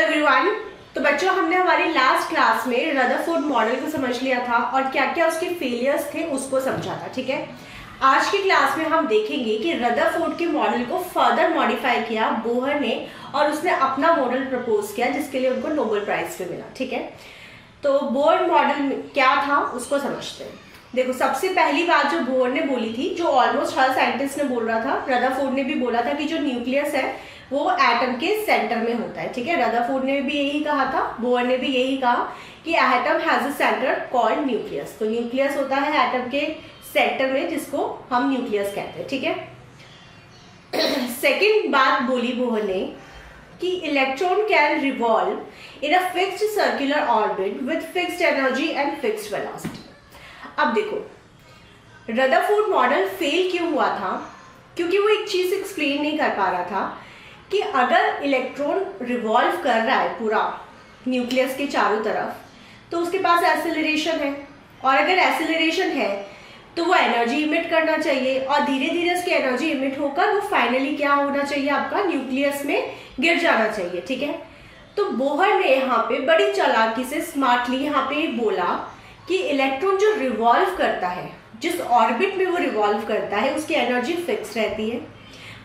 Everyone. तो बच्चों, हमने हमारी लास्ट क्लास में रदरफोर्ड मॉडल को समझ लिया था और क्या क्या उसके फेलियर्स थे उसको समझा था। ठीक है, आज की क्लास में हम देखेंगे कि रदरफोर्ड के मॉडल को फर्दर मॉडिफाई किया बोहर ने और उसने अपना मॉडल प्रपोज किया जिसके लिए उनको नोबेल प्राइज भी मिला। ठीक है, तो बोहर मॉडल क्या था उसको समझते हैं। देखो, सबसे पहली बात जो बोहर ने बोली थी, जो ऑलमोस्ट हर साइंटिस्ट ने बोल रहा था, रदरफोर्ड ने भी बोला था कि जो न्यूक्लियस है वो एटम के सेंटर में होता है। ठीक है, रदरफोर्ड ने भी यही कहा था, बोहर ने भी यही कहा कि atom has a centre called nucleus. तो न्यूक्लियस होता है एटम के सेंटर में, जिसको हम न्यूक्लियस कहते हैं। ठीक है, सेकेंड बात बोली बोहर ने कि electron can revolve in a fixed circular orbit with fixed energy and fixed velocity. अब देखो, रदरफोर्ड मॉडल फेल क्यों हुआ था? क्योंकि वो एक चीज एक्सप्लेन नहीं कर पा रहा था कि अगर इलेक्ट्रॉन रिवॉल्व कर रहा है पूरा न्यूक्लियस के चारों तरफ, तो उसके पास एक्सेलरेशन है, और अगर एक्सेलरेशन है तो वो एनर्जी इमिट करना चाहिए, और धीरे धीरे उसकी एनर्जी इमिट होकर वो फाइनली क्या होना चाहिए, आपका न्यूक्लियस में गिर जाना चाहिए। ठीक है, तो बोहर ने यहाँ पे बड़ी चालाकी से स्मार्टली यहाँ पे बोला कि इलेक्ट्रॉन जो रिवॉल्व करता है, जिस ऑर्बिट में वो रिवॉल्व करता है, उसकी एनर्जी फिक्स रहती है।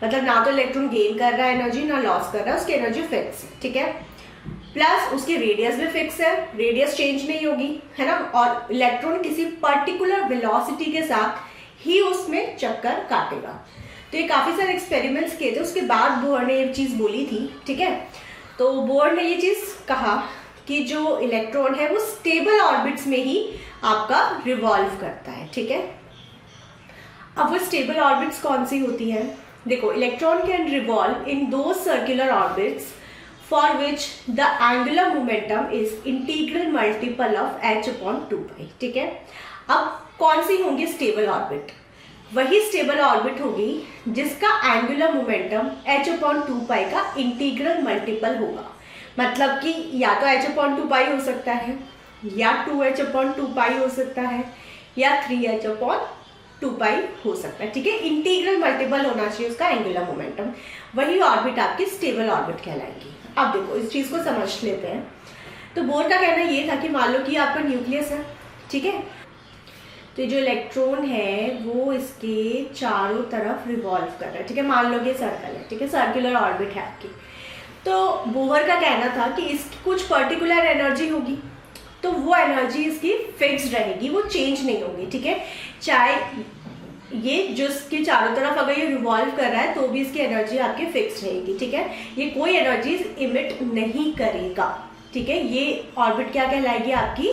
मतलब ना तो इलेक्ट्रॉन गेन कर रहा है एनर्जी, ना लॉस कर रहा है, उसकी एनर्जी फिक्स है। ठीक है, प्लस उसकी रेडियस भी फिक्स है, रेडियस चेंज नहीं होगी, है ना, और इलेक्ट्रॉन किसी पर्टिकुलर वेलोसिटी के साथ ही उसमें चक्कर काटेगा। तो ये काफी सारे एक्सपेरिमेंट्स किए थे, उसके बाद बोहर ने ये चीज बोली थी। ठीक है, तो बोहर ने ये चीज कहा कि जो इलेक्ट्रॉन है वो स्टेबल ऑर्बिट्स में ही आपका रिवॉल्व करता है। ठीक है, अब वो स्टेबल ऑर्बिट्स कौन सी होती है? देखो, इलेक्ट्रॉन कैन रिवॉल्व इन दो circular orbits for which the angular momentum is integral multiple of h/2π। ठीक है, अब कौन सी होंगी स्टेबल ऑर्बिट? वही स्टेबल ऑर्बिट होगी जिसका एंगुलर मोमेंटम h/2π का इंटीग्रल मल्टीपल होगा। मतलब कि या तो h/2π हो सकता है, या 2h/2π हो सकता है, या 3h/2π हो सकता है। ठीक है, इंटीग्रल मल्टीपल होना चाहिए उसका एंगुलर मोमेंटम, वही ऑर्बिट आपकी स्टेबल ऑर्बिट कहलाएगी। अब देखो, इस चीज को समझ लेते हैं। तो बोहर का कहना ये था कि मान लो कि आपका न्यूक्लियस है, ठीक है, तो जो इलेक्ट्रॉन है वो इसके चारों तरफ रिवॉल्व कर रहा है। ठीक है, मान लो कि सर्कल है, ठीक है, सर्कुलर ऑर्बिट है आपकी। तो बोहर का कहना था कि इसकी कुछ पर्टिकुलर एनर्जी होगी, तो वो एनर्जी इसकी फिक्स्ड रहेगी, वो चेंज नहीं होगी। ठीक है, चाहे ये जो इसके चारों तरफ अगर ये रिवॉल्व कर रहा है तो भी इसकी एनर्जी आपकी फिक्स रहेगी। ठीक है, ये कोई एनर्जी इमिट नहीं करेगा। ठीक है, ये ऑर्बिट क्या कहलाएगी? आपकी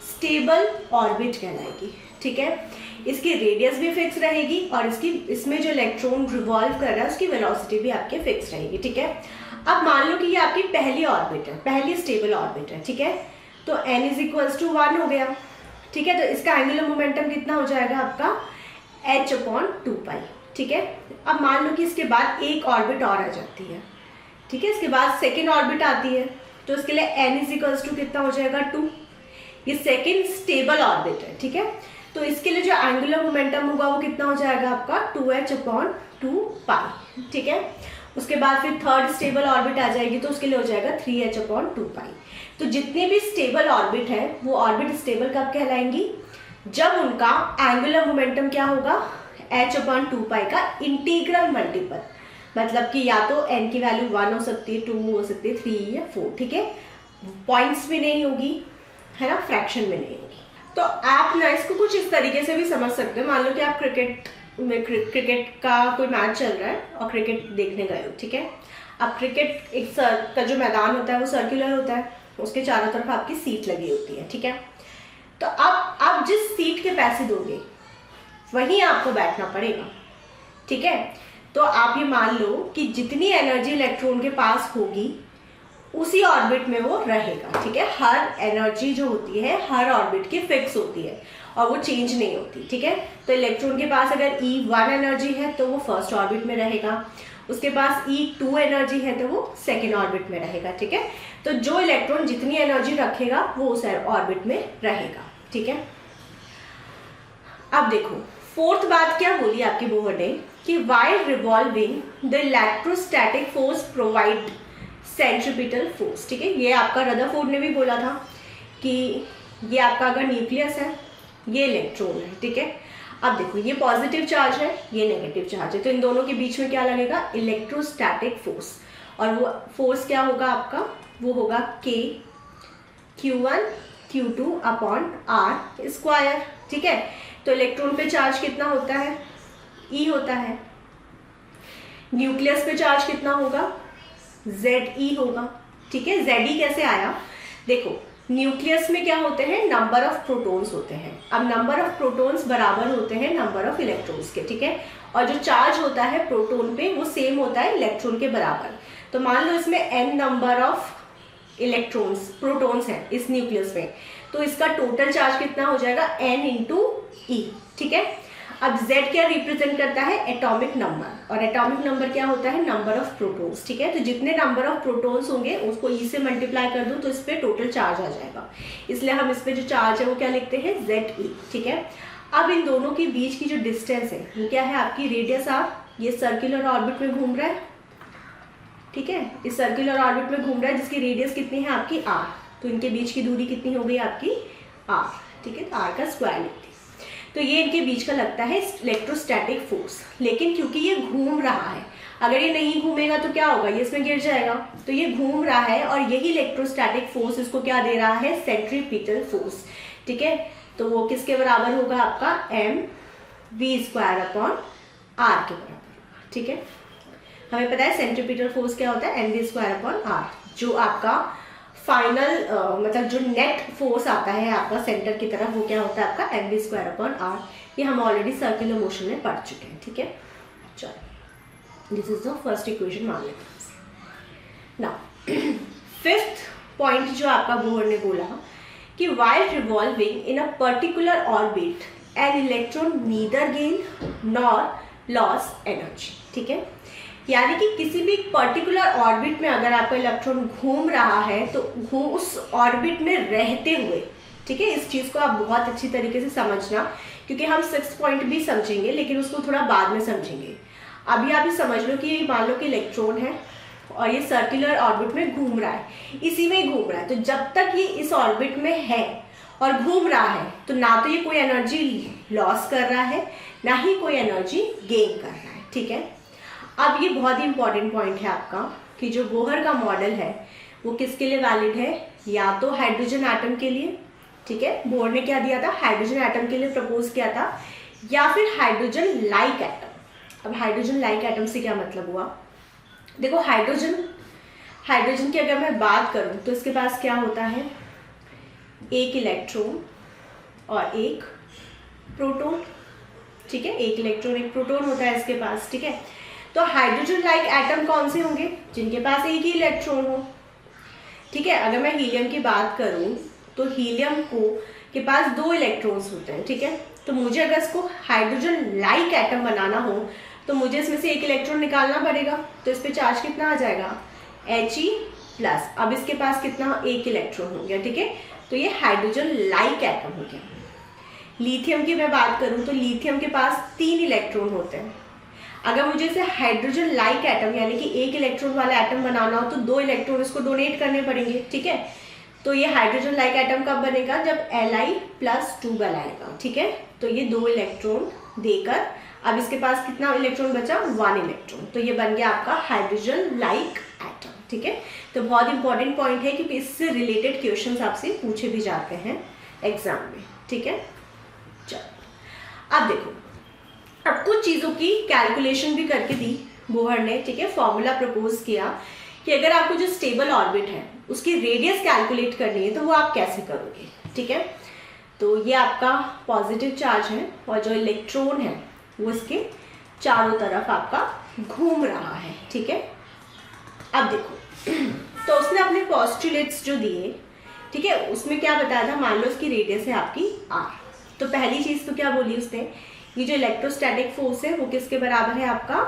स्टेबल ऑर्बिट कहलाएगी। ठीक है, इसकी रेडियस भी फिक्स रहेगी और इसमें जो इलेक्ट्रॉन रिवॉल्व कर रहा है उसकी वेलोसिटी भी आपके फिक्स रहेगी। ठीक है, अब मान लो कि ये आपकी पहली ऑर्बिट है, पहली स्टेबल ऑर्बिट है। ठीक है, तो n = 1 हो गया। ठीक है, तो इसका एंगुलर मोमेंटम कितना हो जाएगा आपका? h/2π। ठीक है, अब मान लो कि इसके बाद एक ऑर्बिट और आ जाती है। ठीक है, इसके बाद सेकेंड ऑर्बिट आती है, तो इसके लिए n = कितना हो जाएगा? 2। ये सेकेंड स्टेबल ऑर्बिट है। ठीक है, तो इसके लिए जो एंगुलर मोमेंटम होगा वो कितना हो जाएगा आपका? 2h/2π। ठीक है, उसके बाद फिर थर्ड स्टेबल ऑर्बिट आ जाएगी, तो उसके लिए हो जाएगा 3h/2π। तो जितने भी स्टेबल ऑर्बिट है वो ऑर्बिट स्टेबल कब कहलाएंगी? जब उनका एंगुलर मोमेंटम क्या होगा? h/2π का इंटीग्रल मल्टीपल। मतलब कि या तो n की वैल्यू 1 हो सकती है, 2 हो सकती है, 3 या 4। ठीक है, पॉइंट्स भी नहीं होगी, है ना, फ्रैक्शन भी नहीं होगी। तो आप ना इसको कुछ इस तरीके से भी समझ सकते हो। मान लो कि आप क्रिकेट का कोई मैच चल रहा है और क्रिकेट देखने गए हो। ठीक है, अब क्रिकेट एक का जो मैदान होता है वो सर्कुलर होता है, उसके चारों तरफ आपकी सीट लगी होती है। ठीक है, तो अब आप जिस सीट के पैसे दोगे वहीं आपको बैठना पड़ेगा। ठीक है, तो आप ये मान लो कि जितनी एनर्जी इलेक्ट्रॉन के पास होगी उसी ऑर्बिट में वो रहेगा। ठीक है, हर एनर्जी जो होती है हर ऑर्बिट की फिक्स होती है और वो चेंज नहीं होती। ठीक है, तो इलेक्ट्रॉन के पास अगर E1 एनर्जी है तो वो फर्स्ट ऑर्बिट में रहेगा, उसके पास E2 एनर्जी है तो वो सेकेंड ऑर्बिट में रहेगा। ठीक है, तो जो इलेक्ट्रॉन जितनी एनर्जी रखेगा वो उस ऑर्बिट में रहेगा। ठीक है, अब देखो फोर्थ बात क्या बोली आपकी बोहर ने कि while revolving the electrostatic force provide centripetal force, ठीक है। ये आपका रदरफोर्ड ने भी बोला था कि ये आपका अगर न्यूक्लियस है, ये इलेक्ट्रॉन है, ठीक है। अब देखो ये पॉजिटिव चार्ज है, ये नेगेटिव चार्ज है, तो इन दोनों के बीच में क्या लगेगा, इलेक्ट्रोस्टैटिक फोर्स। और वो फोर्स क्या होगा आपका, वो होगा K Q1 Q2 upon R square, ठीक है। तो इलेक्ट्रॉन पे चार्ज कितना होता है, E होता है। न्यूक्लियस पे चार्ज कितना होगा, ZE होगा, ठीक है। ZE कैसे आया, देखो न्यूक्लियस में क्या होते हैं, नंबर ऑफ प्रोटॉन्स होते हैं। अब नंबर ऑफ प्रोटॉन्स बराबर होते हैं नंबर ऑफ इलेक्ट्रॉन्स के, ठीक है। और जो चार्ज होता है प्रोटॉन पे वो सेम होता है इलेक्ट्रॉन के बराबर। तो मान लो इसमें n number of electrons protons हैं इस न्यूक्लियस में, तो इसका टोटल चार्ज कितना हो जाएगा, n इंटू ई, ठीक है। अब Z क्या रिप्रेजेंट करता है, एटॉमिक नंबर, और एटॉमिक नंबर क्या होता है, नंबर ऑफ प्रोटॉन्स, ठीक है। तो जितने नंबर ऑफ प्रोटॉन्स होंगे उसको E से मल्टीप्लाई कर दूं तो इस पे टोटल चार्ज आ जाएगा, इसलिए हम इस पे जो चार्ज है वो क्या लिखते हैं, ZE, ठीक है। अब इन दोनों के बीच की जो डिस्टेंस है वो क्या है आपकी, रेडियस R। ये सर्कुलर ऑर्बिट में घूम रहा है, ठीक है, इस सर्कुलर ऑर्बिट में घूम रहा है जिसकी रेडियस कितनी है आपकी R, तो इनके बीच की दूरी कितनी हो गई आपकी R, ठीक है। तो R का स्क्वायर लिखते हैं, तो ये इनके बीच का लगता है इलेक्ट्रोस्टैटिक फोर्स। लेकिन क्योंकि ये घूम रहा है, अगर ये नहीं घूमेगा तो क्या होगा, ये इसमें गिर जाएगा, तो ये घूम रहा है और यही इलेक्ट्रोस्टैटिक फोर्स इसको क्या दे रहा है, सेंट्रीपिटल फोर्स, ठीक है। तो वो किसके बराबर होगा आपका, mv² अपॉन R के बराबर, ठीक है। हमें पता है सेंट्रीपिटल फोर्स क्या होता है, mv² अपॉन R, जो आपका फाइनल मतलब जो नेट फोर्स आता है आपका सेंटर की तरफ, वो क्या होता है आपका mv² अपॉन R। ये हम ऑलरेडी सर्कुलर मोशन में पढ़ चुके हैं, ठीक है। चलो this is the first equation मान लेते हैं। नाउ फिफ्थ पॉइंट जो आपका बोहर ने बोला कि while revolving in a particular orbit an electron neither gain nor loss energy, ठीक है। यानी कि किसी भी पर्टिकुलर ऑर्बिट में अगर आपका इलेक्ट्रॉन घूम रहा है तो उस ऑर्बिट में रहते हुए, ठीक है, इस चीज़ को आप बहुत अच्छी तरीके से समझना, क्योंकि हम 6 पॉइंट भी समझेंगे लेकिन उसको थोड़ा बाद में समझेंगे। अभी आप ये समझ लो कि मान लो कि इलेक्ट्रॉन है और ये सर्कुलर ऑर्बिट में घूम रहा है, इसी में ही घूम रहा है, तो जब तक ये इस ऑर्बिट में है और घूम रहा है तो ना तो ये कोई एनर्जी लॉस कर रहा है ना ही कोई एनर्जी गेन कर रहा है, ठीक है। अब ये बहुत ही इंपॉर्टेंट पॉइंट है आपका कि जो बोहर का मॉडल है वो किसके लिए वैलिड है, या तो हाइड्रोजन एटम के लिए, ठीक है, बोहर ने क्या दिया था, हाइड्रोजन एटम के लिए प्रपोज किया था, या फिर हाइड्रोजन लाइक एटम। अब हाइड्रोजन लाइक एटम से क्या मतलब हुआ, देखो हाइड्रोजन की अगर मैं बात करूं तो इसके पास क्या होता है, एक इलेक्ट्रॉन और एक प्रोटॉन, ठीक है, एक इलेक्ट्रॉन एक प्रोटॉन होता है इसके पास, ठीक है। तो हाइड्रोजन लाइक एटम कौन से होंगे, जिनके पास एक ही इलेक्ट्रॉन हो, ठीक है। अगर मैं हीलियम की बात करूं तो हीलियम के पास 2 इलेक्ट्रॉन्स होते हैं, ठीक है। तो मुझे अगर इसको हाइड्रोजन लाइक एटम बनाना हो तो मुझे इसमें से एक इलेक्ट्रॉन निकालना पड़ेगा, तो इस पे चार्ज कितना आ जाएगा, He+। अब इसके पास कितना, एक इलेक्ट्रॉन हो गया, ठीक है। तो ये हाइड्रोजन लाइक एटम हो गया। लिथियम की मैं बात करूं तो लिथियम के पास 3 इलेक्ट्रॉन होते हैं। अगर मुझे इसे हाइड्रोजन लाइक एटम यानी कि एक इलेक्ट्रॉन वाला एटम बनाना हो तो 2 इलेक्ट्रॉन इसको डोनेट करने पड़ेंगे, ठीक है। तो ये हाइड्रोजन लाइक एटम कब बनेगा, जब Li+2 बनाएगा, ठीक है। तो ये 2 इलेक्ट्रॉन देकर अब इसके पास कितना इलेक्ट्रॉन बचा, 1 इलेक्ट्रॉन, तो ये बन गया आपका हाइड्रोजन लाइक एटम, ठीक है। तो बहुत इंपॉर्टेंट पॉइंट है क्योंकि इससे रिलेटेड क्वेश्चंस आपसे पूछे भी जाते हैं एग्जाम में, ठीक है। चलो अब देखो, अब कुछ चीज़ों की कैलकुलेशन भी करके दी बोहर ने, ठीक है। फॉर्मूला प्रपोज किया कि अगर आपको जो स्टेबल ऑर्बिट है उसकी रेडियस कैलकुलेट करनी है तो वो आप कैसे करोगे, ठीक है। तो ये आपका पॉजिटिव चार्ज है और जो इलेक्ट्रॉन है वो इसके चारों तरफ आपका घूम रहा है, ठीक है। अब देखो तो उसने अपने पोस्टुलेट्स जो दिए, ठीक है, उसमें क्या बताया था, मान लो उसकी रेडियस है आपकी R। तो पहली चीज़ तो क्या बोली उसने, ये जो इलेक्ट्रोस्टैटिक फोर्स है वो किसके बराबर है आपका,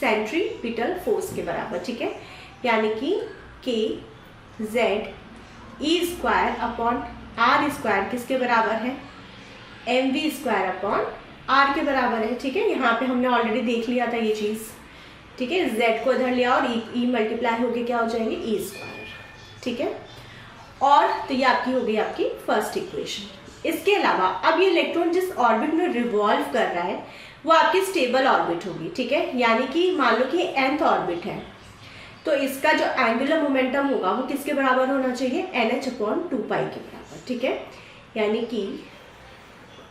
सेंट्रीपिटल फोर्स के बराबर, ठीक है। यानी कि kZe² अपॉन R² किसके बराबर है, mv² अपॉन R के बराबर है, ठीक है। यहाँ पे हमने ऑलरेडी देख लिया था ये चीज़ ठीक है, z को इधर लिया और e मल्टीप्लाई होके क्या हो जाएंगे e स्क्वायर, ठीक है। और तो ये आपकी हो गई आपकी फर्स्ट इक्वेशन। इसके अलावा अब ये इलेक्ट्रॉन जिस ऑर्बिट में रिवॉल्व कर रहा है वो आपकी स्टेबल ऑर्बिट होगी, ठीक है। यानी कि मान लो कि nth ऑर्बिट है तो इसका जो एंगुलर मोमेंटम होगा वो किसके बराबर होना चाहिए, NH/2π के बराबर, ठीक है। यानी कि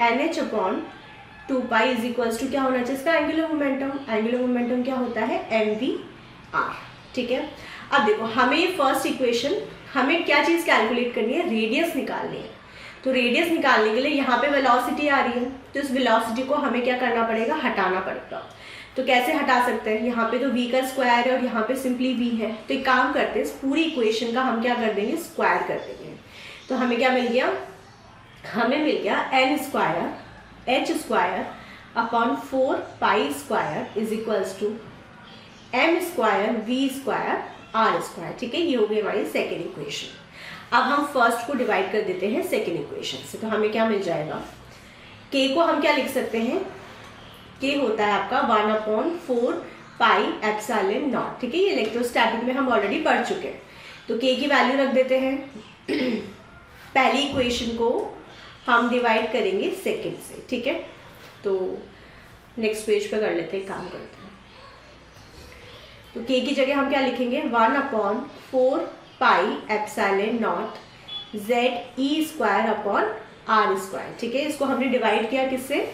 NH/2π इज इक्वल्स टू क्या होना चाहिए इसका एंगुलर मोमेंटम। एंगुलर मोमेंटम क्या होता है mvr, ठीक है। अब देखो हमें ये फर्स्ट इक्वेशन, हमें क्या चीज़ कैलकुलेट करनी है, रेडियस निकालनी है। तो रेडियस निकालने के लिए यहाँ पे वेलोसिटी आ रही है तो इस वेलोसिटी को हमें क्या करना पड़ेगा, हटाना पड़ेगा। तो कैसे हटा सकते हैं, यहाँ पे तो v का स्क्वायर है और यहाँ पे सिंपली v है। तो एक काम करते हैं, इस पूरी इक्वेशन का हम क्या कर देंगे, स्क्वायर कर देंगे। तो हमें क्या मिल गया, हमें मिल गया n square h²/4π² is equals to m square v square r square, ठीक है। ये हो गई हमारी सेकेंड इक्वेशन। अब हम फर्स्ट को डिवाइड कर देते हैं सेकेंड इक्वेशन से। तो हमें क्या मिल जाएगा, k को हम क्या लिख सकते हैं, k होता है आपका 1/4πε0, ठीक है। ये इलेक्ट्रोस्टैटिक में हम ऑलरेडी पढ़ चुके हैं। तो k की वैल्यू रख देते हैं। पहली इक्वेशन को हम डिवाइड करेंगे सेकेंड से, ठीक है। तो नेक्स्ट पेज पे कर लेते हैं, काम करते हैं। तो k की जगह हम क्या लिखेंगे, 1/4πε0 ZE²/r², ठीक है। इसको हमने डिवाइड किया किससे,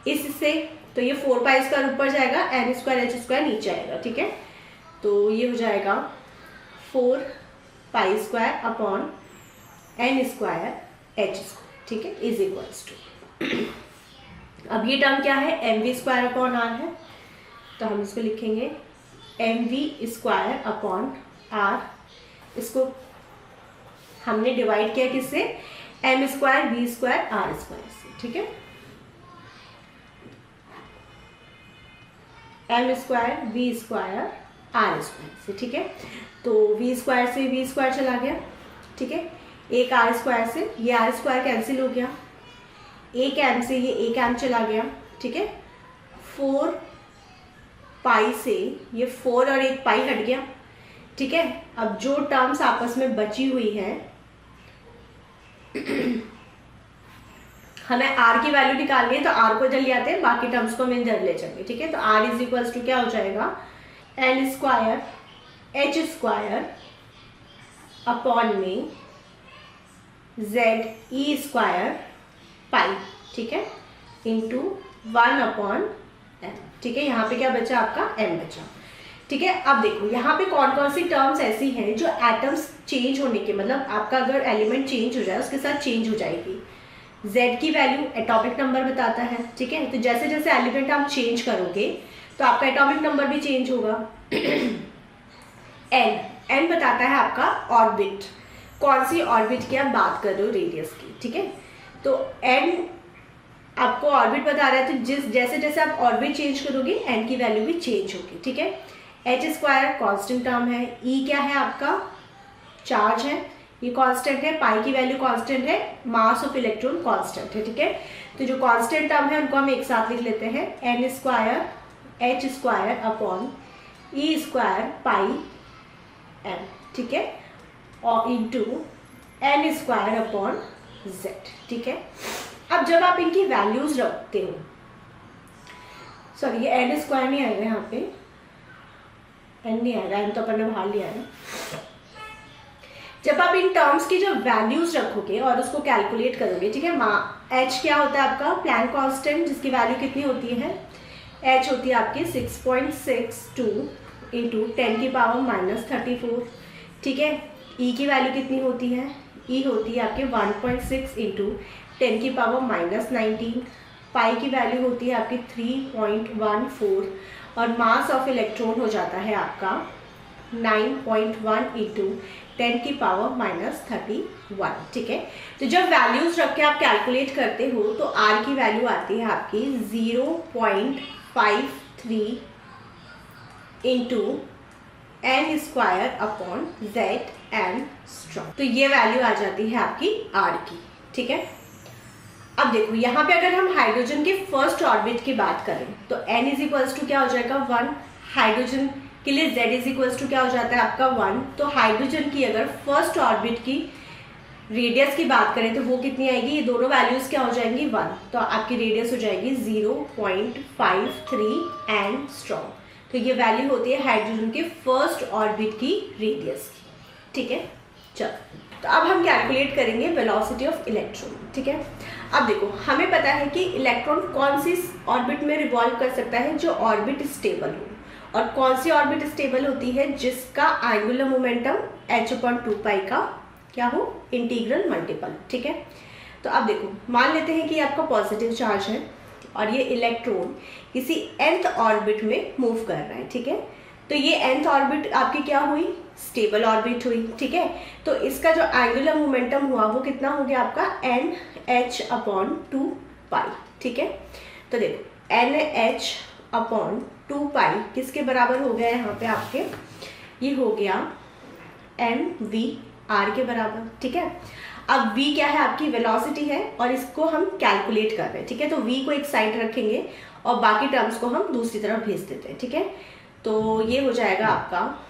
इससे। तो ये 4π² ऊपर जाएगा, n² नीचे आएगा, ठीक है। तो ये हो जाएगा 4π²/n²h², ठीक है, इज इक्वल्स टू। अब ये टर्म क्या है, mv²/r है। तो हम इसको लिखेंगे mv²/r। इसको हमने डिवाइड किया किससे, m² v² r² से, ठीक है। m² v² r² से, ठीक है। तो v² से v² चला गया, ठीक है। एक r² से ये r² कैंसिल हो गया, एक m से ये एक m चला गया, ठीक है। 4π से ये 4 और एक पाई हट गया, ठीक है। अब जो टर्म्स आपस में बची हुई है हमें r की वैल्यू निकालनी है। तो r को इधर ले आते हैं, बाकी टर्म्स को हम इधर ले जाएंगे, ठीक है। तो r इज इक्वल्स टू क्या हो जाएगा, n² h² ZE²π, ठीक है, इंटू 1/m, ठीक है। यहाँ पे क्या बचा आपका m बचा, ठीक है। अब देखो यहाँ पे कौन कौन सी टर्म्स ऐसी हैं जो एटम्स चेंज होने के, मतलब आपका अगर एलिमेंट चेंज हो जाए उसके साथ चेंज हो जाएगी। Z की वैल्यू एटॉमिक नंबर बताता है, ठीक है। तो जैसे जैसे एलिमेंट आप चेंज करोगे तो आपका एटॉमिक नंबर भी चेंज होगा। n बताता है आपका ऑर्बिट, कौन सी ऑर्बिट की आप बात कर रहे हो, रेडियस की, ठीक है। तो n आपको ऑर्बिट बता रहा है, तो जैसे जैसे आप ऑर्बिट चेंज करोगे n की वैल्यू भी चेंज होगी, ठीक है। h² कांस्टेंट टर्म है, e क्या है आपका, चार्ज है, ये कांस्टेंट है, पाई की वैल्यू कांस्टेंट है, मास ऑफ इलेक्ट्रॉन कांस्टेंट है, ठीक है। तो जो कांस्टेंट टर्म है उनको हम एक साथ लिख लेते हैं, n² h²/e²πm, ठीक है, और इंटू n²/z, ठीक है। अब जब आप इनकी वैल्यूज रखते हो, सॉरी ये n² नहीं आएगा, यहाँ पे n नहीं आएगा, n तो अपन ने बाहर लिया है। जब आप इन टर्म्स की जो वैल्यूज रखोगे और उसको कैलकुलेट करोगे, ठीक है। h क्या होता है आपका, प्लैंक कांस्टेंट, जिसकी वैल्यू कितनी होती है, h होती है आपकी 6.62 इंटू 10⁻⁻34, ठीक है। e की वैल्यू कितनी होती है, e होती है आपके 1.6 इंटू 10⁻⁹, पाई की वैल्यू होती है आपकी 3.14 और मास ऑफ इलेक्ट्रॉन हो जाता है आपका 9.1 इंटू 10⁻31, ठीक है। तो जब वैल्यूज रख के आप कैलकुलेट करते हो तो r की वैल्यू आती है आपकी 0.53 इंटू n²/Zn²। तो ये वैल्यू आ जाती है आपकी r की, ठीक है। अब देखो यहाँ पे अगर हम हाइड्रोजन के फर्स्ट ऑर्बिट की बात करें तो n इज इक्वल्स टू क्या हो जाएगा, 1 हाइड्रोजन के लिए z इज इक्वल्स टू क्या हो जाता है आपका 1। तो हाइड्रोजन की अगर फर्स्ट ऑर्बिट की रेडियस की बात करें तो वो कितनी आएगी, ये दोनों वैल्यूज क्या हो जाएंगी 1, तो आपकी रेडियस हो जाएगी 0.53 एंगस्ट्रॉम। तो ये वैल्यू होती है हाइड्रोजन के फर्स्ट ऑर्बिट की रेडियस की, ठीक है। चलो तो अब हम कैलकुलेट करेंगे वेलोसिटी ऑफ इलेक्ट्रॉन, ठीक है। अब देखो हमें पता है कि इलेक्ट्रॉन कौन सी ऑर्बिट में रिवॉल्व कर सकता है, जो ऑर्बिट स्टेबल हो। और कौन सी ऑर्बिट स्टेबल होती है, जिसका एंगुलर मोमेंटम h/2π का क्या हो, इंटीग्रल मल्टीपल, ठीक है। तो अब देखो मान लेते हैं कि आपका पॉजिटिव चार्ज है और ये इलेक्ट्रॉन किसी nth ऑर्बिट में मूव कर रहा है, ठीक है। तो ये nth ऑर्बिट आपकी क्या हुई, स्टेबल ऑर्बिट हुई, ठीक है। तो इसका जो एंगुलर मोमेंटम हुआ वो कितना हो गया आपका NH/2π, ठीक है। तो देखो NH/2π किसके बराबर हो गया यहाँ पे आपके, ये हो गया mv/r के बराबर, ठीक है। अब v क्या है, आपकी वेलोसिटी है और इसको हम कैलकुलेट कर रहे हैं, ठीक है। तो v को एक साइड रखेंगे और बाकी टर्म्स को हम दूसरी तरफ भेज देते हैं, ठीक है। तो ये हो जाएगा आपका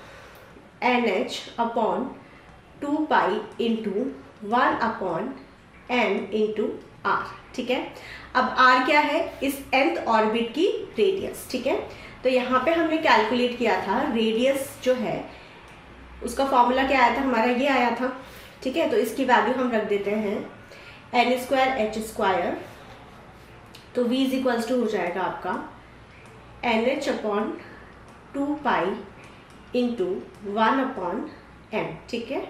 NH/2π इंटू 1/m/r, ठीक है। अब r क्या है, इस nth ऑर्बिट की रेडियस, ठीक है। तो यहाँ पे हमने कैलकुलेट किया था रेडियस जो है उसका फॉर्मूला क्या आया था हमारा, ये आया था, ठीक है। तो इसकी वैल्यू हम रख देते हैं n²h²। तो v इज इक्वल्स टू हो जाएगा आपका NH/2π इंटू 1/m, ठीक है।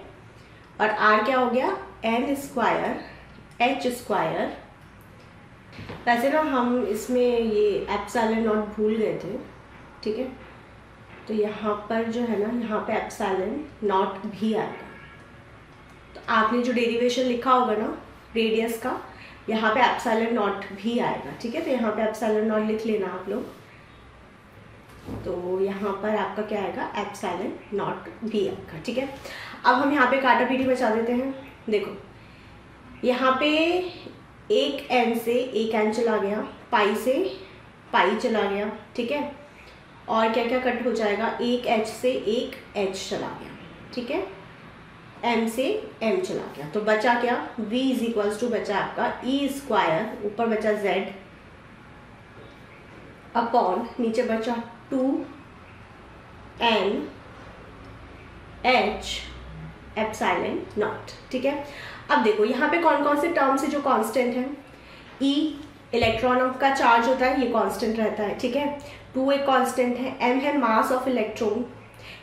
और r क्या हो गया n²h²। वैसे ना हम इसमें ये एप्सिलॉन नॉट भूल गए थे, ठीक है। तो यहाँ पर जो है ना, यहाँ पे एप्सिलॉन नॉट भी आएगा। तो आपने जो डेरिवेशन लिखा होगा ना रेडियस का, यहाँ पे एप्सिलॉन नॉट भी आएगा, ठीक है। तो यहाँ पे एप्सिलॉन नॉट लिख लेना आप लोग। तो यहाँ पर आपका क्या आएगा, एप्सिलॉन नॉट भी आएगा, ठीक है। अब हम यहाँ पे काटा पीटी बचा देते हैं। देखो यहाँ पे एक n से एक n चला गया, पाई से पाई चला गया, ठीक है। और क्या क्या कट हो जाएगा, एक h से एक h चला गया, ठीक है। m से m चला गया, तो बचा क्या, v इज इक्वल्स टू बचा आपका e², ऊपर बचा z अपॉन नीचे बचा 2n/h एप्सिलॉन नॉट, ठीक है। अब देखो यहाँ पे कौन कौन से टर्म्स है जो कांस्टेंट है, e इलेक्ट्रॉन का चार्ज होता है, ये कांस्टेंट रहता है, ठीक है। 2 एक कांस्टेंट है, m है mass of electron,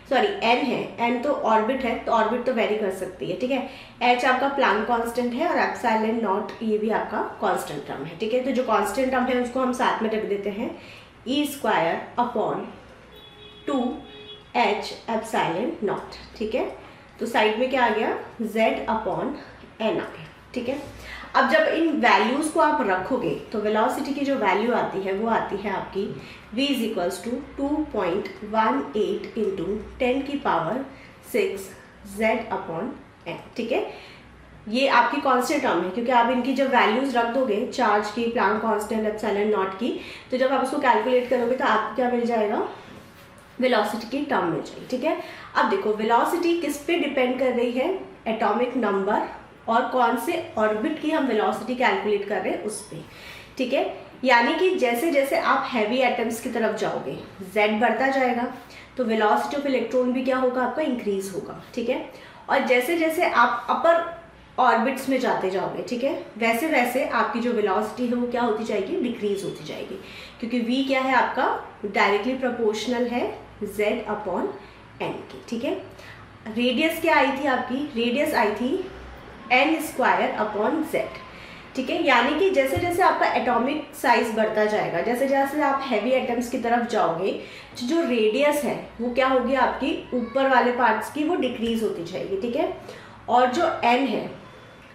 sorry n है, n तो ऑर्बिट है, तो ऑर्बिट तो वेरी कर सकती है, ठीक है। h आपका प्लैंक कांस्टेंट है और एप्सिलॉन नॉट ये भी आपका कांस्टेंट टर्म है, ठीक है। तो जो कांस्टेंट टर्म है उसको हम साथ में रख देते हैं e² upon 2h epsilon not, ठीक है। तो साइड में क्या आ गया, z अपॉन n आ गया, ठीक है। अब जब इन वैल्यूज को आप रखोगे तो वेलोसिटी की जो वैल्यू आती है वो आती है आपकी v is equals to 2.18 into 10⁶ z upon n, ठीक है। ये आपकी कांस्टेंट टर्म है क्योंकि आप इनकी जब वैल्यूज रख दोगे चार्ज की, प्लैंक कांस्टेंट, एप्सिलॉन नॉट की, तो जब आप उसको कैलकुलेट करोगे तो आपको क्या मिल जाएगा, वेलोसिटी की टर्म मिल जाएगी, ठीक है। अब देखो वेलोसिटी किस पे डिपेंड कर रही है, एटॉमिक नंबर और कौन से ऑर्बिट की हम वेलोसिटी कैलकुलेट कर रहे हैं उस पे, ठीक है। यानी कि जैसे जैसे आप हैवी एटम्स की तरफ जाओगे z बढ़ता जाएगा, तो वेलोसिटी ऑफ इलेक्ट्रॉन भी क्या होगा आपका, इंक्रीज होगा, ठीक है। और जैसे जैसे आप अपर ऑर्बिट्स में जाते जाओगे, ठीक है, वैसे वैसे आपकी जो वेलोसिटी है वो क्या होती जाएगी, डिक्रीज होती जाएगी, क्योंकि v क्या है आपका डायरेक्टली प्रोपोर्शनल है z अपॉन n की, ठीक है। रेडियस क्या आई थी आपकी, रेडियस आई थी n² अपॉन z, ठीक है। यानी कि जैसे जैसे आपका एटॉमिक साइज बढ़ता जाएगा, जैसे जैसे आप हैवी एटम्स की तरफ जाओगे, जो रेडियस है वो क्या होगी आपकी ऊपर वाले पार्ट्स की, वो डिक्रीज होती जाएगी, ठीक है। और जो n है,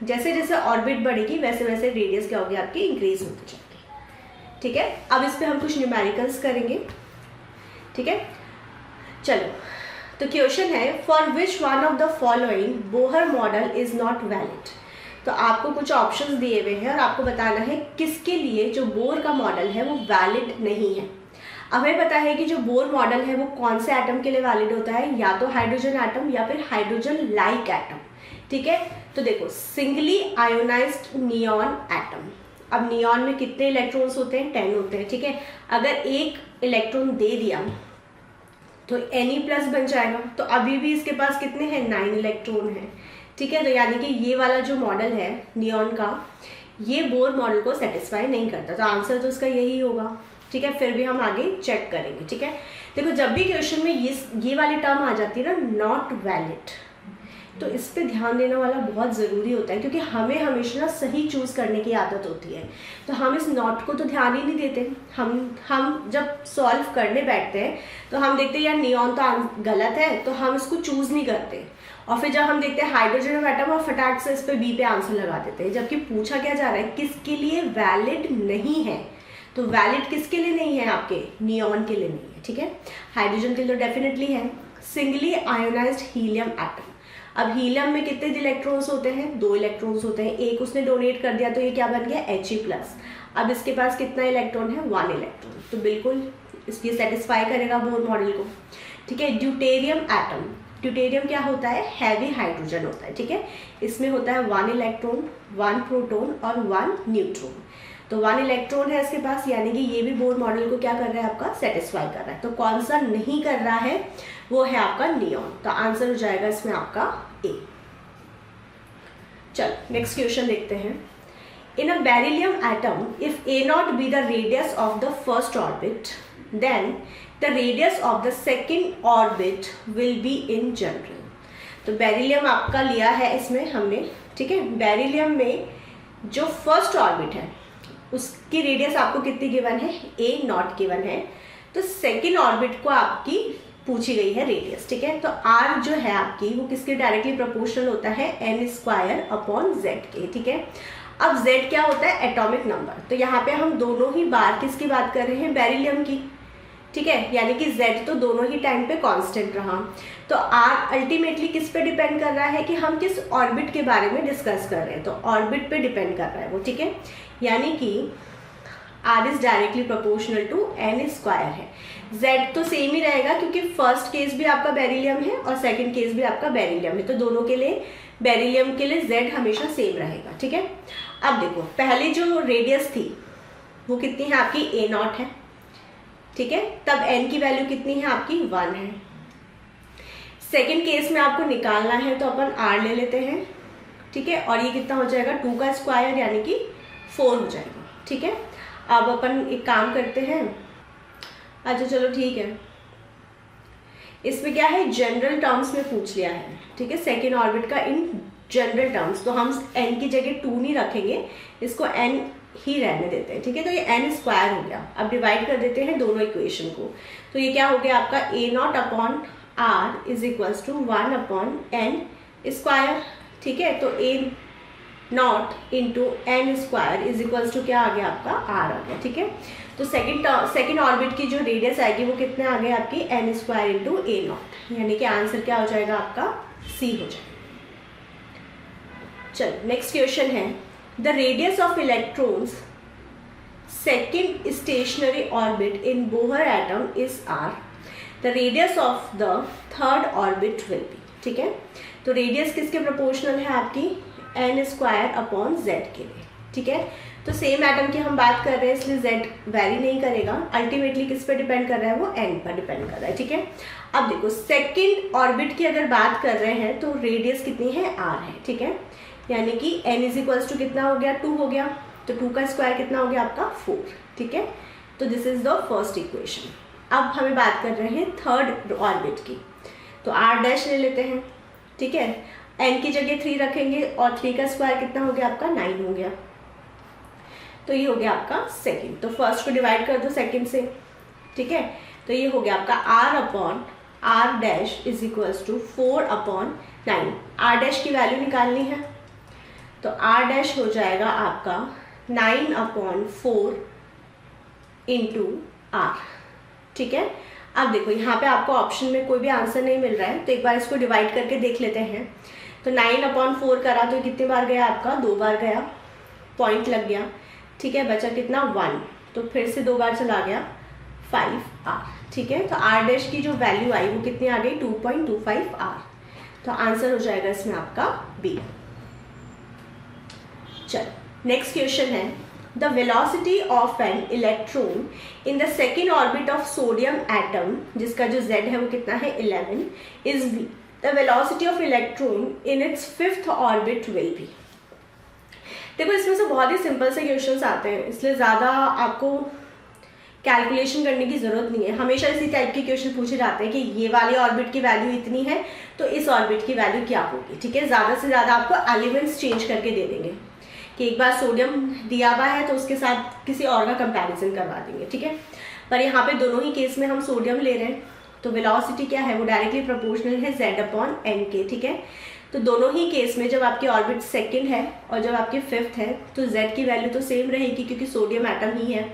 जैसे जैसे ऑर्बिट बढ़ेगी वैसे वैसे रेडियस क्या होगी आपकी, इंक्रीज होती जाएगी, ठीक है। अब इस पे हम कुछ न्यूमेरिकल्स करेंगे, ठीक है। चलो तो क्वेश्चन है, for which one of the following Bohr model is not valid. तो आपको कुछ ऑप्शंस दिए हुए हैं और आपको बताना है किसके लिए जो बोर का मॉडल है वो वैलिड नहीं है। हमें पता है कि जो बोर मॉडल है वो कौन से एटम के लिए वैलिड होता है, या तो हाइड्रोजन एटम या फिर हाइड्रोजन लाइक एटम, ठीक है। तो देखो सिंगली आयोनाइज्ड नियॉन एटम, अब नियॉन में कितने इलेक्ट्रॉन्स होते हैं, 10 होते हैं, ठीक है। अगर एक इलेक्ट्रॉन दे दिया तो Ne+ बन जाएगा, तो अभी भी इसके पास कितने हैं, 9 इलेक्ट्रॉन हैं, ठीक है। तो यानी कि ये वाला जो मॉडल है नियॉन का, ये बोर मॉडल को सेटिस्फाई नहीं करता, तो आंसर तो उसका यही होगा, ठीक है। फिर भी हम आगे चेक करेंगे, ठीक है। देखो जब भी क्वेश्चन में ये वाली टर्म आ जाती है ना, नॉट वैलिड, तो इस पे ध्यान देना वाला बहुत ज़रूरी होता है, क्योंकि हमें हमेशा सही चूज़ करने की आदत होती है, तो हम इस नॉट को तो ध्यान ही नहीं देते। हम जब सॉल्व करने बैठते हैं तो हम देखते हैं यार नियॉन तो गलत है, तो हम इसको चूज़ नहीं करते, और फिर जब हम देखते हैं हाइड्रोजन एटम और फटाक से इस पर बी पे आंसर लगा देते हैं, जबकि पूछा क्या जा रहा है, किसके लिए वैलिड नहीं है। तो वैलिड किसके लिए नहीं है, आपके नियॉन के लिए नहीं है, ठीक है। हाइड्रोजन के लिए डेफिनेटली है। सिंगली आयोनाइज्ड हीलियम एटम, अब हीलियम में कितने इलेक्ट्रॉन्स होते हैं, 2 इलेक्ट्रॉन्स होते हैं, एक उसने डोनेट कर दिया तो ये क्या बन गया, He+। अब इसके पास कितना इलेक्ट्रॉन है, 1 इलेक्ट्रॉन, तो बिल्कुल इसलिए सेटिस्फाई करेगा बोर मॉडल को, ठीक है। ड्यूटेरियम एटम, ड्यूटेरियम क्या होता है, हैवी हाइड्रोजन होता है, ठीक है। इसमें होता है 1 इलेक्ट्रॉन, 1 प्रोटॉन और 1 न्यूट्रॉन, तो 1 इलेक्ट्रॉन है इसके पास, यानी कि ये भी बोर मॉडल को क्या कर रहा है, आपका सेटिस्फाई कर रहा है। तो कौन सा नहीं कर रहा है, वो है आपका नियॉन, तो आंसर हो जाएगा इसमें आपका ए। चलो नेक्स्ट क्वेश्चन देखते हैं। In a beryllium atom if A0 be the radius of the first orbit, then the radius of the second orbit will be in general. तो बेरिलियम आपका लिया है इसमें हमने, ठीक है। बेरिलियम में जो फर्स्ट ऑर्बिट है उसकी रेडियस आपको कितनी गिवन है, A0 गिवन है, तो सेकेंड ऑर्बिट को आपकी पूछी गई है रेडियस, ठीक है। तो R जो है आपकी वो किसके डायरेक्टली प्रोपोर्शनल होता है, n² के, ठीक है। अब Z क्या होता है, एटॉमिक नंबर, तो यहाँ पे हम दोनों ही बार किसकी बात कर रहे हैं, बेरिलियम की, ठीक है। यानी कि Z तो दोनों ही टाइम पे कांस्टेंट रहा, तो R अल्टीमेटली किस पे डिपेंड कर रहा है कि हम किस ऑर्बिट के बारे में डिस्कस कर रहे हैं, तो ऑर्बिट पे डिपेंड कर रहा है वो, ठीक है। यानी कि R is directly proportional to n² है। Z तो सेम ही रहेगा क्योंकि फर्स्ट केस भी आपका बेरिलियम है और सेकंड केस भी आपका बेरिलियम है, तो दोनों के लिए बेरिलियम के लिए Z हमेशा सेम रहेगा, ठीक है। अब देखो पहले जो रेडियस थी वो कितनी है आपकी, A0 है, ठीक है। तब n की वैल्यू कितनी है आपकी, 1 है। सेकेंड केस में आपको निकालना है तो अपन R ले लेते हैं, ठीक है, और ये कितना हो जाएगा, 2 का स्क्वायर यानी कि 4 हो जाएगा, ठीक है। अब अपन एक काम करते हैं, अच्छा चलो ठीक है, इसमें क्या है, जनरल टर्म्स में पूछ लिया है, ठीक है, सेकेंड ऑर्बिट का इन जनरल टर्म्स, तो हम n की जगह 2 नहीं रखेंगे, इसको n ही रहने देते हैं, ठीक है। तो ये n² हो गया। अब डिवाइड कर देते हैं दोनों इक्वेशन को, तो ये क्या हो गया आपका, A0/R is equals to 1/n², ठीक है। तो A0 into n² is equals to क्या आ गया आपका, R आ गया, ठीक है। तो सेकेंड ऑर्बिट की जो रेडियस आएगी वो कितने आ गए आपकी, n² इंटू A0, यानी कि आंसर क्या हो जाएगा आपका, C हो जाएगा। चलो नेक्स्ट क्वेश्चन है, the radius of electrons second stationery orbit in Bohr atom is R, the radius of the third orbit will B, ठीक है। तो रेडियस किसके प्रोपोर्शनल है आपकी, n²/z के लिए, ठीक है। तो सेम एटम की हम बात कर रहे हैं इसलिए z वेरी नहीं करेगा, अल्टीमेटली किस पे डिपेंड कर रहा है, वो n पर डिपेंड कर रहा है, ठीक है। अब देखो सेकेंड ऑर्बिट की अगर बात कर रहे हैं तो रेडियस कितनी है, r है, ठीक है। यानी कि n इज इक्वल्स टू कितना हो गया, 2 हो गया, तो 2 का स्क्वायर कितना हो गया आपका, 4, ठीक है। तो this is the first equation. अब हमें बात कर रहे हैं थर्ड ऑर्बिट की, तो r' ले लेते हैं, ठीक है। n की जगह 3 रखेंगे और 3 का स्क्वायर कितना हो गया आपका, 9 हो गया, तो ये हो गया आपका सेकेंड। तो फर्स्ट को डिवाइड कर दो सेकेंड से, ठीक है। तो ये हो गया आपका R/R' is equals to 4/9, R' की वैल्यू निकालनी है, तो R' हो जाएगा आपका 9/4 इंटू R, ठीक है। अब देखो यहाँ पे आपको ऑप्शन में कोई भी आंसर नहीं मिल रहा है, तो एक बार इसको डिवाइड करके देख लेते हैं। तो 9/4 करा तो कितनी बार गया आपका, 2 बार गया, पॉइंट लग गया, ठीक है। बचा कितना, 1, तो फिर से 2 बार चला गया, R, ठीक है। तो R डैश की जो वैल्यू आई वो कितनी आ गई 2.25 R। तो आंसर हो जाएगा इसमें आपका बी। चलो नेक्स्ट क्वेश्चन है, the velocity of an electron in the second orbit of sodium atom, जिसका जो z है वो कितना है 11, is v। The velocity of electron in its fifth orbit will B. देखो इसमें से बहुत ही सिंपल से क्वेश्चंस आते हैं, इसलिए ज़्यादा आपको कैलकुलेशन करने की ज़रूरत नहीं है। हमेशा इसी टाइप के क्वेश्चन पूछे जाते हैं कि ये वाली ऑर्बिट की वैल्यू इतनी है तो इस ऑर्बिट की वैल्यू क्या होगी, ठीक है। ज़्यादा से ज़्यादा आपको एलिमेंट्स चेंज करके दे देंगे कि एक बार सोडियम दिया हुआ है तो उसके साथ किसी और का कंपैरिजन करवा देंगे, ठीक है। पर यहाँ पे दोनों ही केस में हम सोडियम ले रहे हैं, तो वेलोसिटी क्या है वो डायरेक्टली प्रोपोर्शनल है z/n के, ठीक है। तो दोनों ही केस में जब आपकी ऑर्बिट सेकंड है और जब आपकी फिफ्थ है तो z की वैल्यू तो सेम रहेगी क्योंकि सोडियम एटम ही है,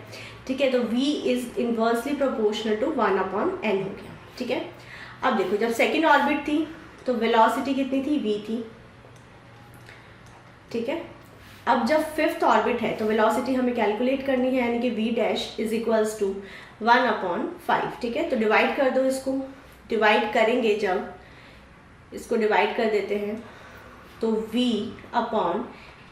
ठीक है। तो v is inversely proportional to 1/n हो गया, ठीक है। अब देखो जब सेकंड ऑर्बिट थी तो वेलोसिटी कितनी थी v थी, ठीक है। अब जब फिफ्थ ऑर्बिट है तो वेलोसिटी हमें कैलकुलेट करनी है, यानी कि v dash is equals to 1/5, ठीक है। तो डिवाइड कर दो, इसको डिवाइड करेंगे जब इसको डिवाइड कर देते हैं तो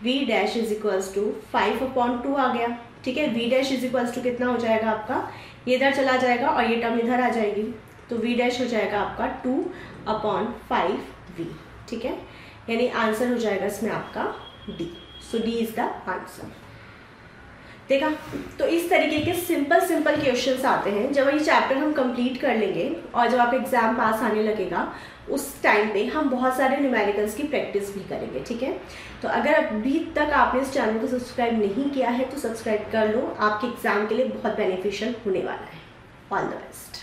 v dash is equals to 5/2 आ गया, ठीक है। v dash is equals to कितना हो जाएगा आपका, ये इधर चला जाएगा और ये टर्म इधर आ जाएगी, तो v डैश हो जाएगा आपका 2/5v, ठीक है। यानी आंसर हो जाएगा इसमें आपका D. So D is the answer. देखा, तो इस तरीके के सिंपल क्वेश्चंस आते हैं। जब ये चैप्टर हम कंप्लीट कर लेंगे और जब आपका एग्जाम पास आने लगेगा उस टाइम पे हम बहुत सारे न्यूमेरिकल्स की प्रैक्टिस भी करेंगे, ठीक है। तो अगर अभी तक आपने इस चैनल को सब्सक्राइब नहीं किया है तो सब्सक्राइब कर लो, आपके एग्जाम के लिए बहुत बेनिफिशियल होने वाला है। All the best.